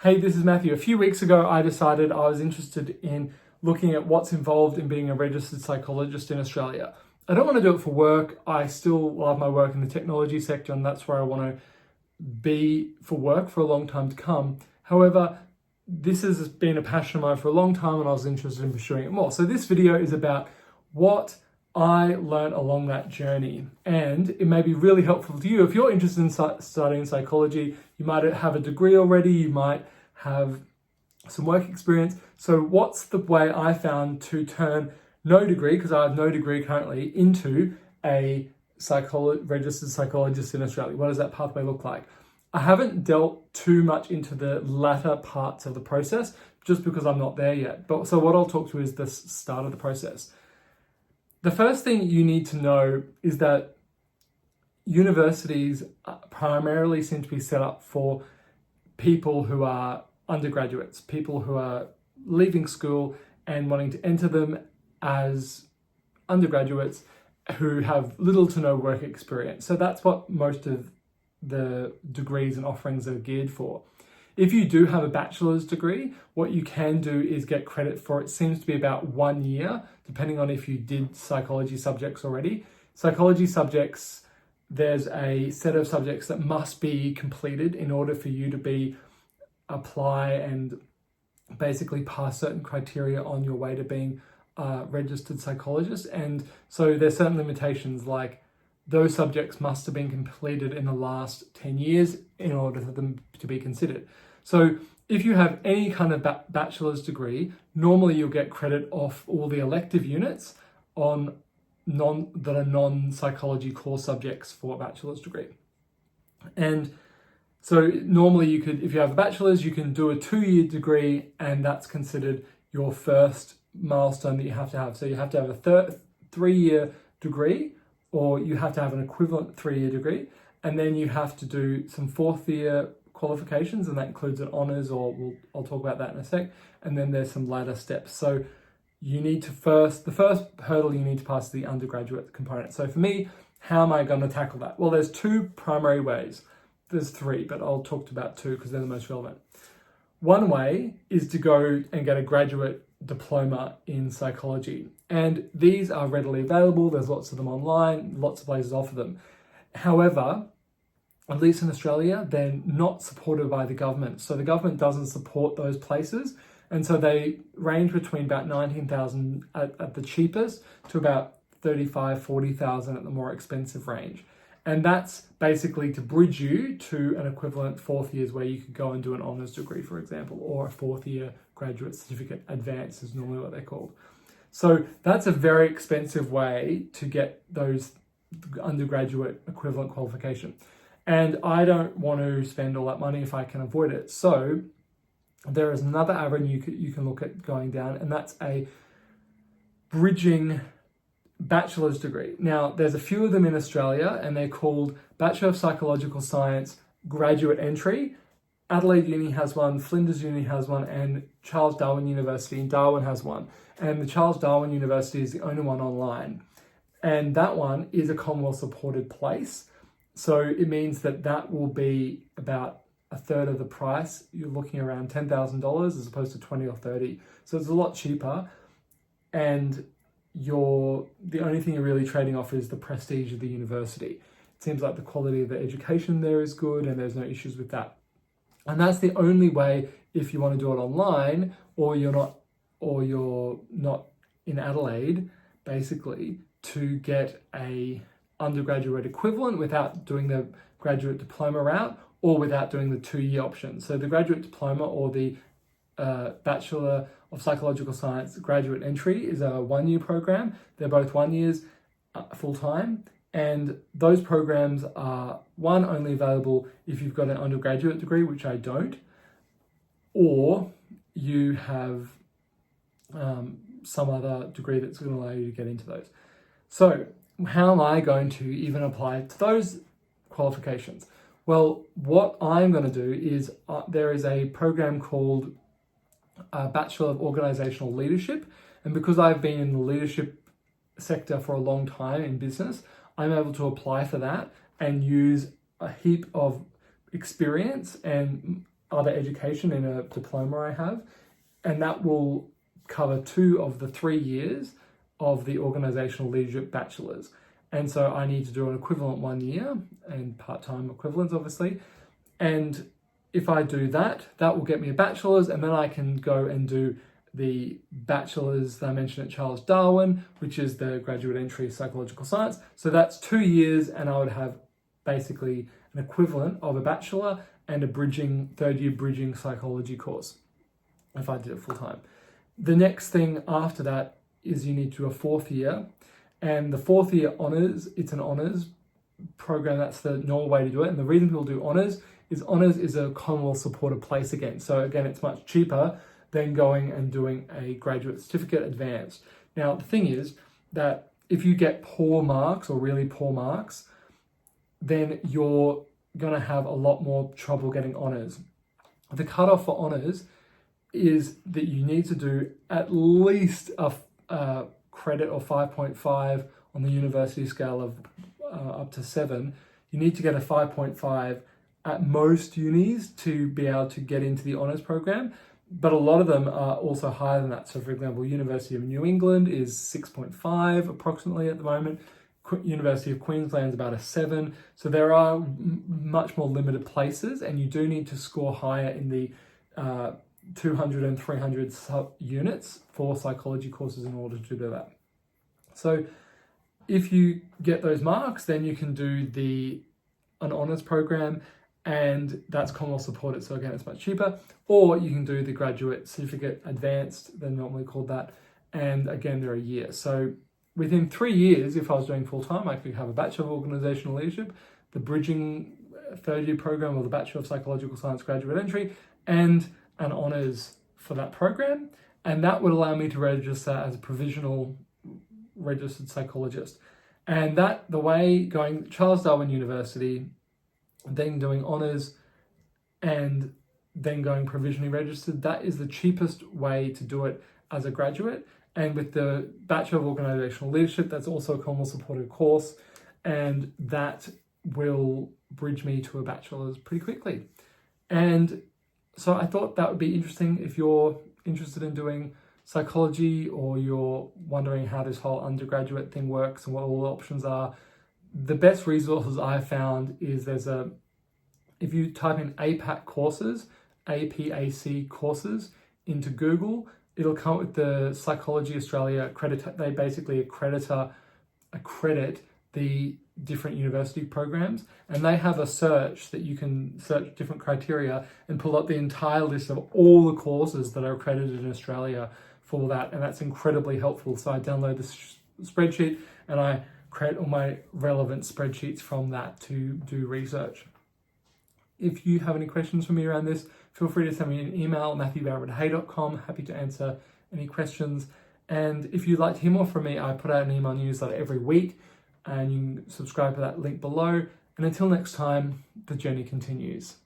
Hey, this is Matthew. A few weeks ago, I decided I was interested in looking at what's involved in being a registered psychologist in Australia. I don't want to do it for work. I still love my work in the technology sector, and that's where I want to be for work for a long time to come. However, this has been a passion of mine for a long time, and I was interested in pursuing it more. So this video is about what I learned along that journey, and it may be really helpful to you. If you're interested in studying psychology, you might have a degree already, you might have some work experience. So what's the way I found to turn no degree, because I have no degree currently, into a registered psychologist in Australia? What does that pathway look like? I haven't dealt too much into the latter parts of the process just because I'm not there yet. But so what I'll talk to is the start of the process. The first thing you need to know is that universities primarily seem to be set up for people who are undergraduates, people who are leaving school and wanting to enter them as undergraduates who have little to no work experience. So that's what most of the degrees and offerings are geared for. If you do have a bachelor's degree, what you can do is get credit for, it seems to be about 1 year, depending on if you did psychology subjects already. Psychology subjects, there's a set of subjects that must be completed in order for you to apply and basically pass certain criteria on your way to being a registered psychologist. And so there's certain limitations, like those subjects must have been completed in the last 10 years in order for them to be considered. So if you have any kind of bachelor's degree, normally you'll get credit off all the elective units that are non-psychology core subjects for a bachelor's degree. And so normally you could, if you have a bachelor's, you can do a 2-year degree, and that's considered your first milestone that you have to have. So you have to have a 3-year degree, or you have to have an equivalent 3-year degree, and then you have to do some 4th-year qualifications, and that includes an honours, I'll talk about that in a sec, and then there's some latter steps. So you need to the first hurdle you need to pass is the undergraduate component. So for me, how am I going to tackle that? Well, there's 2 primary ways. There's 3, but I'll talk about 2 because they're the most relevant. One way is to go and get a graduate diploma in psychology, and these are readily available. There's lots of them online, lots of places offer them. However, at least in Australia, they're not supported by the government. So the government doesn't support those places, and so they range between about 19,000 at the cheapest to about 35,000, 40,000 at the more expensive range. And that's basically to bridge you to an equivalent 4th years where you could go and do an honours degree, for example, or a 4th-year graduate certificate. Advanced is normally what they're called. So that's a very expensive way to get those undergraduate equivalent qualification. And I don't want to spend all that money if I can avoid it. So there is another avenue you can look at going down, and that's a bridging bachelor's degree. Now, there's a few of them in Australia, and they're called Bachelor of Psychological Science Graduate Entry. Adelaide Uni has one, Flinders Uni has one, and Charles Darwin University in Darwin has one. And the Charles Darwin University is the only one online. And that one is a Commonwealth supported place. So it means that will be about a third of the price. You're looking around $10,000 as opposed to 20 or 30. So it's a lot cheaper. And the only thing you're really trading off is the prestige of the university. It seems like the quality of the education there is good, and there's no issues with that. And that's the only way, if you want to do it online, or you're not in Adelaide, basically, to get a undergraduate equivalent without doing the graduate diploma route, or without doing the 2-year option. So the graduate diploma or the Bachelor of Psychological Science Graduate Entry is a 1-year program. They're both 1 years full-time, and those programs are, one, only available if you've got an undergraduate degree, which I don't, or you have some other degree that's going to allow you to get into those. So how am I going to even apply to those qualifications? Well, what I'm going to do is there is a program called Bachelor of Organizational Leadership, and because I've been in the leadership sector for a long time in business, I'm able to apply for that and use a heap of experience and other education in a diploma I have, and that will cover 2 of the 3 years of the organizational leadership bachelor's. And so I need to do an equivalent 1 year and part-time equivalents, obviously. And if I do that, that will get me a bachelor's, and then I can go and do the bachelor's that I mentioned at Charles Darwin, which is the graduate entry psychological science. So that's 2 years, and I would have basically an equivalent of a bachelor and a third year bridging psychology course if I did it full time. The next thing after that is you need to do a 4th year, and the 4th year honours, it's an honours program. That's the normal way to do it. And the reason people do honours is a Commonwealth supported place again. So again, it's much cheaper than going and doing a graduate certificate advanced. Now, the thing is that if you get poor marks or really poor marks, then you're going to have a lot more trouble getting honours. The cutoff for honours is that you need to do at least a credit or 5.5 on the university scale of up to 7. You need to get a 5.5 at most unis to be able to get into the honours program. But a lot of them are also higher than that. So for example, University of New England is 6.5 approximately at the moment. University of Queensland is about a 7. So there are much more limited places, and you do need to score higher in the 200 and 300 units for psychology courses in order to do that. So if you get those marks, then you can do an honours program, and that's Commonwealth supported. So again, it's much cheaper. Or you can do the graduate certificate advanced, they're normally called that. And again, they're a year. So within 3 years, if I was doing full time, I could have a Bachelor of Organisational Leadership, the bridging 3rd year program, or the Bachelor of Psychological Science graduate entry, and an honours for that program. And that would allow me to register as a provisional registered psychologist. And that, the way going Charles Darwin University, then doing honours, and then going provisionally registered, that is the cheapest way to do it as a graduate. And with the Bachelor of Organisational Leadership, that's also a Commonwealth supported course, and that will bridge me to a bachelor's pretty quickly. And so I thought that would be interesting if you're interested in doing psychology, or you're wondering how this whole undergraduate thing works and what all the options are. The best resources I've found is if you type in APAC courses, APAC courses into Google, it'll come up with the Psychology Australia accredit. They basically accredit the different university programs, and they have a search that you can search different criteria and pull up the entire list of all the courses that are accredited in Australia for that, and that's incredibly helpful. So I download this spreadsheet and I create all my relevant spreadsheets from that to do research. If you have any questions for me around this, feel free to send me an email, matthewbarrett@hey.com. Happy to answer any questions. And if you'd like to hear more from me, I put out an email newsletter every week, and you can subscribe to that link below. And until next time, the journey continues.